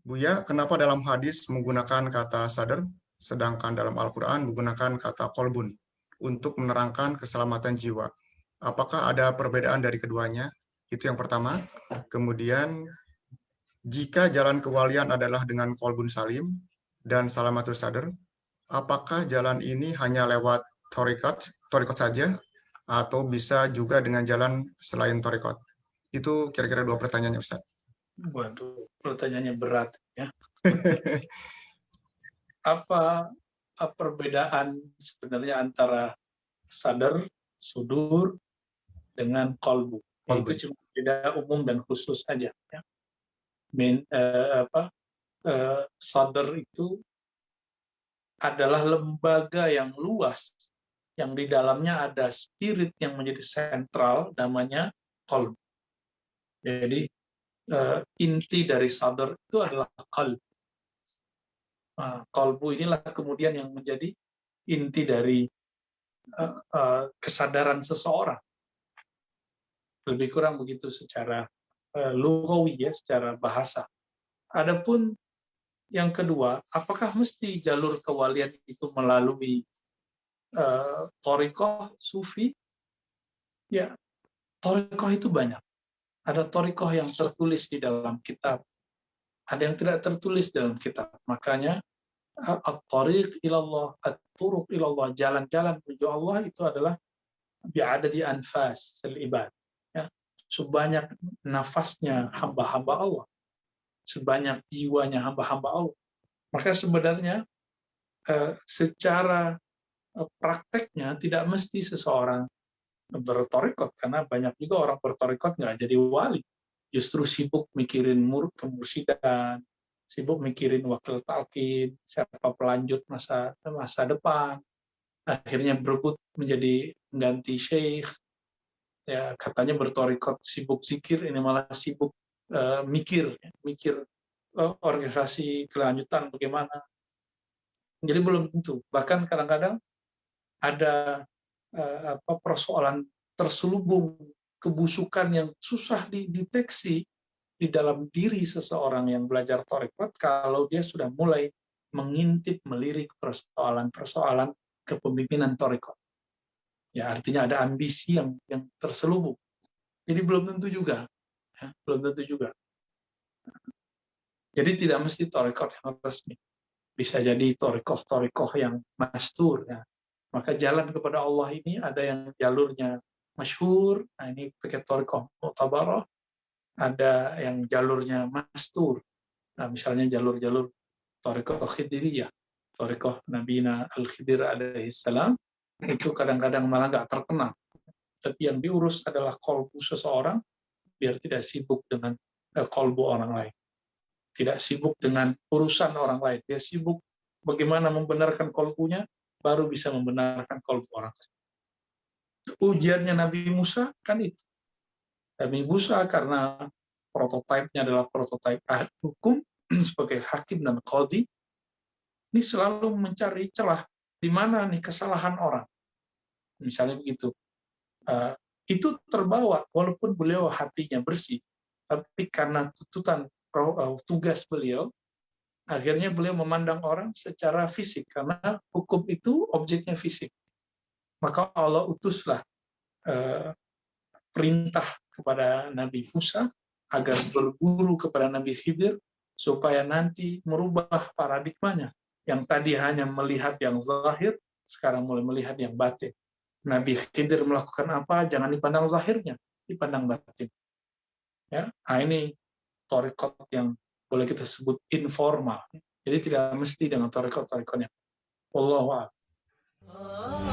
Buya, kenapa dalam hadis menggunakan kata sadar, sedangkan dalam Al-Quran menggunakan kata kolbun untuk menerangkan keselamatan jiwa? Apakah ada perbedaan dari keduanya? Itu yang pertama. Kemudian, jika jalan kewalian adalah dengan kolbun salim dan salamatul sadar, apakah jalan ini hanya lewat torikot saja, atau bisa juga dengan jalan selain torikot? Itu kira-kira dua pertanyaannya, Ustaz. Waduh, pertanyaannya berat ya. Apa perbedaan sebenarnya antara sadar, sudur dengan kolbu? Itu cuma beda umum dan khusus saja. Ya. Sadar itu adalah lembaga yang luas, yang di dalamnya ada spirit yang menjadi sentral, namanya kolbu. Jadi inti dari sadar itu adalah qalb. Qalbu inilah kemudian yang menjadi inti dari kesadaran seseorang. Lebih kurang begitu secara lughawi ya, secara bahasa. Adapun yang kedua, apakah mesti jalur kewalian itu melalui thariqah sufi? Ya, thariqah itu banyak. Ada thariqah yang tertulis di dalam kitab, ada yang tidak tertulis dalam kitab. Makanya at-tariq ilallah, at-turuq ilallah, jalan-jalan menuju Allah itu adalah bi'adadi anfas al-ibad. Ya, sebanyak nafasnya hamba-hamba Allah, sebanyak jiwanya hamba-hamba Allah. Maka sebenarnya secara prakteknya tidak mesti seseorang bertorikot, karena banyak juga orang bertorikot nggak jadi wali, justru sibuk mikirin kemursidan, sibuk mikirin wakil talqin, siapa pelanjut masa depan, akhirnya berebut menjadi ganti syekh, ya katanya bertorikot sibuk zikir, ini malah sibuk mikir organisasi kelanjutan bagaimana. Jadi belum tentu, bahkan kadang-kadang ada persoalan terselubung kebusukan yang susah dideteksi di dalam diri seseorang yang belajar thariqat kalau dia sudah mulai mengintip, melirik persoalan-persoalan kepemimpinan thariqat. Ya, artinya ada ambisi yang terselubung. Jadi belum tentu juga. Ya, belum tentu juga. Jadi tidak mesti thariqat yang resmi. Bisa jadi thariqah yang mastur. Ya. Maka jalan kepada Allah ini ada yang jalurnya masyhur, nah ini pakai thariqah mu'tabarah, ada yang jalurnya mastur. Nah, misalnya jalur-jalur thariqah Khidiriyah, thariqah Nabina Al-Khidir alaihi salam, itu kadang-kadang malah nggak terkenal. Tapi yang diurus adalah kolbu seseorang, biar tidak sibuk dengan kolbu orang lain. Tidak sibuk dengan urusan orang lain. Dia sibuk bagaimana membenarkan kolbunya, baru bisa membenarkan kolbu orang lain. Ujiannya Nabi Musa kan itu. Nabi Musa karena prototipenya adalah prototip ahli hukum sebagai hakim dan qadhi, ini selalu mencari celah di mana nih kesalahan orang. Misalnya begitu. Itu terbawa walaupun beliau hatinya bersih, tapi karena tuntutan tugas beliau, akhirnya beliau memandang orang secara fisik, karena hukum itu objeknya fisik. Maka Allah utuslah perintah kepada Nabi Musa agar berguru kepada Nabi Khidir supaya nanti merubah paradigmanya. Yang tadi hanya melihat yang zahir, sekarang mulai melihat yang batin. Nabi Khidir melakukan apa? Jangan dipandang zahirnya, dipandang batin. Ya, nah ini thariqat yang boleh kita sebut informal. Jadi tidak mesti dengan thariqat-thariqatnya. Wallahu a'lam.